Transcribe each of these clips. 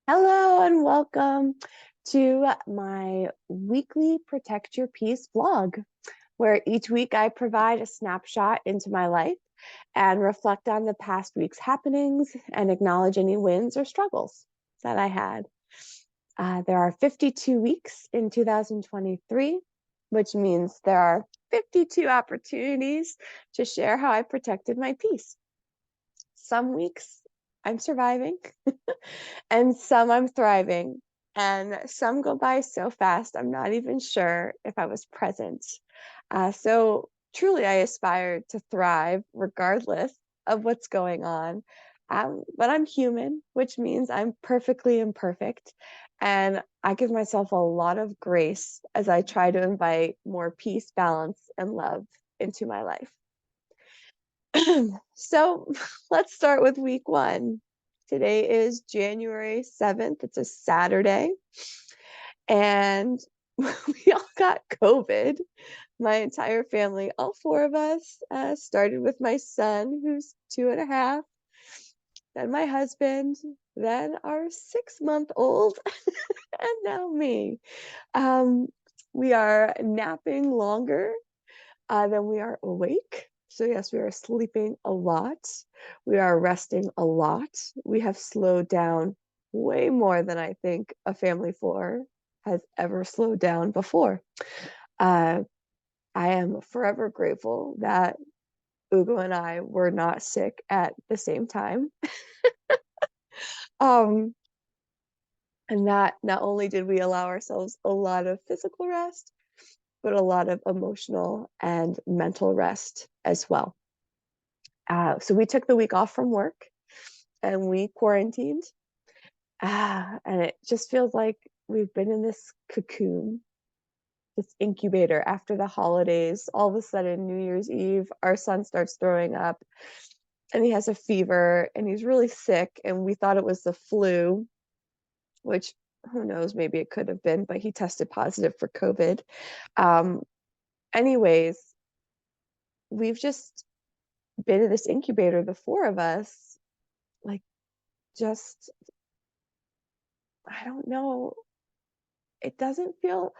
Hello and welcome to my weekly Protect Your Peace vlog, where each week I provide a snapshot into my life and reflect on the past week's happenings and acknowledge any wins or struggles that I had. There are 52 weeks in 2023, which means there are 52 opportunities to share how I protected my peace. Some weeks I'm surviving, and some I'm thriving, and some go by so fast I'm not even sure if I was present. So truly, I aspire to thrive regardless of what's going on. But I'm human, which means I'm perfectly imperfect. And I give myself a lot of grace as I try to invite more peace, balance, and love into my life. So let's start with week one. Today is January 7th. It's a Saturday. And we all got COVID. My entire family, all four of us, started with my son, who's 2.5, then my husband, then our 6-month-old, and now me. Um, we are napping longer then we are awake. So, yes, we are sleeping a lot. We are resting a lot. We have slowed down way more than I think a family four has ever slowed down before. Uh, I am forever grateful that Ugo and I were not sick at the same time. Um, and that not only did we allow ourselves a lot of physical rest, but a lot of emotional and mental rest as well. So we took the week off from work and we quarantined. And it just feels like we've been in this cocoon, this incubator after the holidays. All of a sudden, New Year's Eve, our son starts throwing up and he has a fever and he's really sick. And we thought it was the flu, which who knows, maybe it could have been, but he tested positive for COVID. Um, Anyways, we've just been in this incubator, the four of us, like just I don't know. It doesn't feel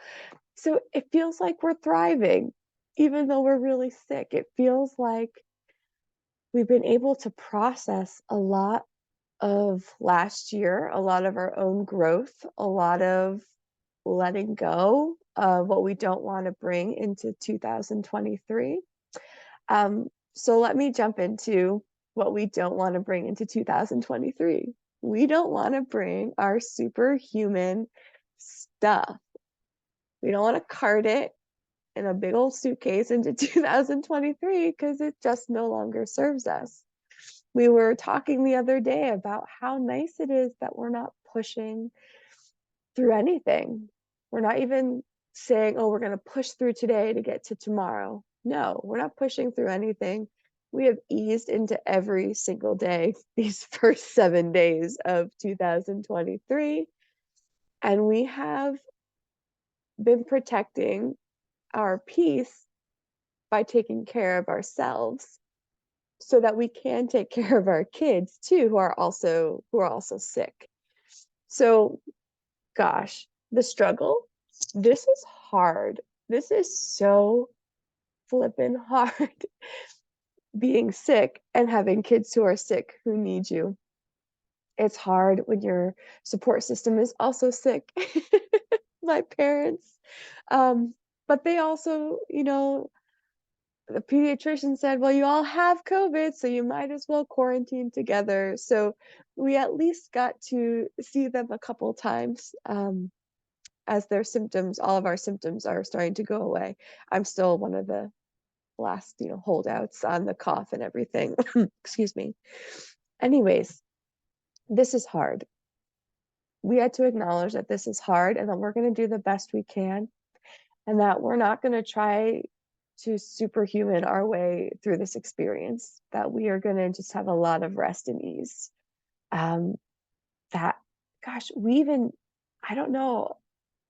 so, it feels like we're thriving, even though we're really sick. It feels like we've been able to process a lot of last year, a lot of our own growth, a lot of letting go of what we don't want to bring into 2023. So let me jump into what we don't want to bring into 2023. We don't want to bring our superhuman stuff. We don't want to cart it in a big old suitcase into 2023 because it just no longer serves us. We were talking the other day about how nice it is that we're not pushing through anything. We're not even saying, oh, we're going to push through today to get to tomorrow. No, we're not pushing through anything. We have eased into every single day these first 7 days of 2023. And we have been protecting our peace by taking care of ourselves so that we can take care of our kids too who are also sick. So gosh, the struggle, this is hard. This is so flippin' hard being sick and having kids who are sick who need you. It's hard when your support system is also sick. My parents, um, but they also, the pediatrician said, well, you all have COVID, so you might as well quarantine together. So we at least got to see them a couple times as their symptoms, all of our symptoms are starting to go away. I'm still one of the last, holdouts on the cough and everything. Excuse me. Anyways, this is hard. We had to acknowledge that this is hard and that we're going to do the best we can and that we're not going to try to superhuman our way through this experience, that we are going to just have a lot of rest and ease. Um, that, gosh, I don't know,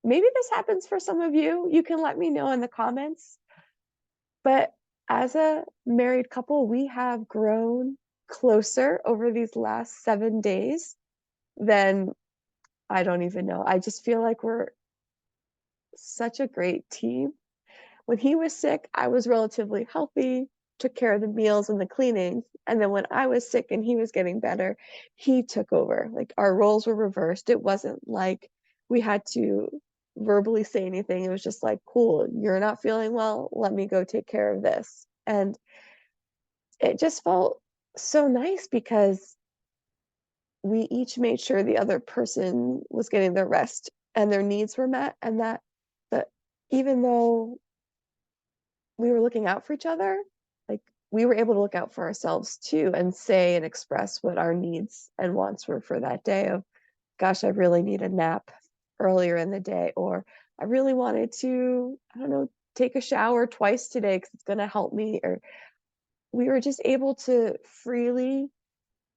maybe this happens for some of you. You can let me know in the comments. But as a married couple, we have grown closer over these last 7 days than I don't even know. I just feel like we're such a great team. When he was sick, I was relatively healthy, took care of the meals and the cleaning, and then when I was sick and he was getting better, he took over. Like, our roles were reversed. It wasn't like we had to verbally say anything. It was just like, "Cool, you're not feeling well, let me go take care of this." And it just felt so nice because we each made sure the other person was getting their rest and their needs were met, and that even though we were looking out for each other, like, we were able to look out for ourselves too and say and express what our needs and wants were for that day of, gosh, I really need a nap earlier in the day, or I really wanted to, I don't know, take a shower twice today because it's going to help me. Or we were just able to freely,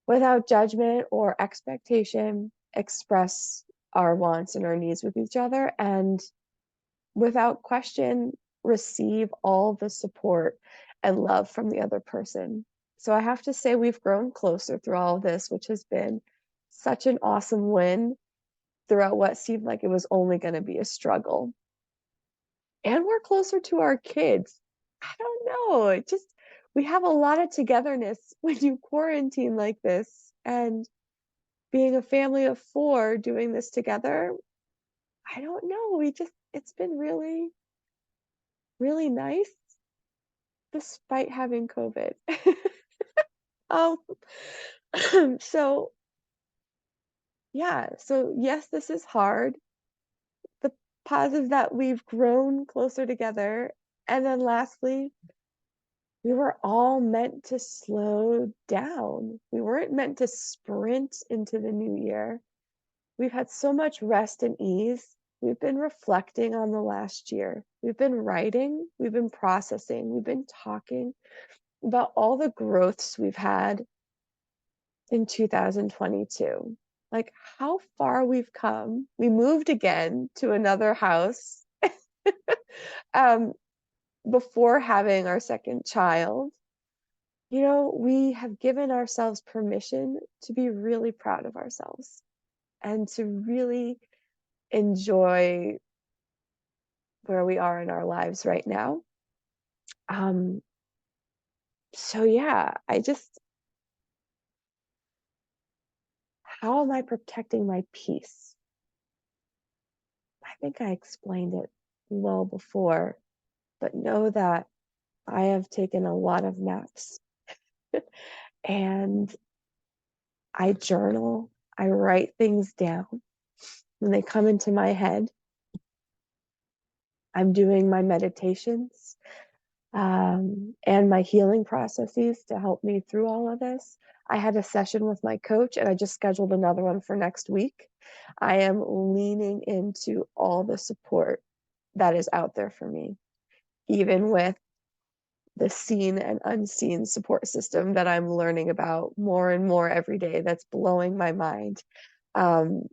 without judgment or expectation, express our wants and our needs with each other, and without question, receive all the support and love from the other person. So I have to say we've grown closer through all of this, which has been such an awesome win throughout what seemed like it was only going to be a struggle. And we're closer to our kids. I don't know. It just, we have a lot of togetherness when you quarantine like this. And being a family of four doing this together, I don't know. It's been really, really nice despite having COVID. Um, so yeah, so yes, this is hard. The positive that we've grown closer together. And then lastly, we were all meant to slow down. We weren't meant to sprint into the new year. We've had so much rest and ease. We've been reflecting on the last year. We've been writing, we've been processing, we've been talking about all the growths we've had in 2022. Like, how far we've come. We moved again to another house um, before having our second child. You know, we have given ourselves permission to be really proud of ourselves and to really enjoy where we are in our lives right now. Um, so yeah, how am I protecting my peace? I think I explained it well before, but know that I have taken a lot of naps and I journal, I write things down when they come into my head. I'm doing my meditations and my healing processes to help me through all of this. I had a session with my coach and I just scheduled another one for next week. I am leaning into all the support that is out there for me, even with the seen and unseen support system that I'm learning about more and more every day. That's blowing my mind. Um,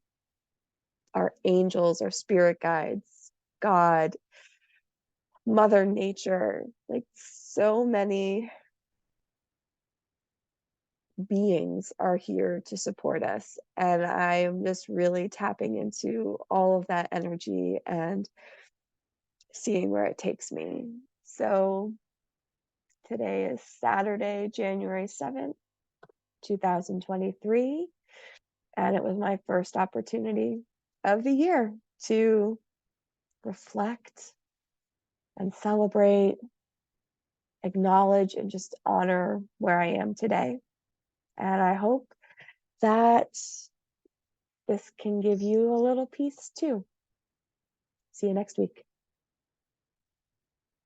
our angels, our spirit guides, God, Mother Nature, like so many beings are here to support us. And I'm just really tapping into all of that energy and seeing where it takes me. So today is Saturday, January 7th, 2023. And it was my first opportunity of the year to reflect and celebrate, acknowledge, and just honor where I am today. And I hope that this can give you a little peace too. See you next week.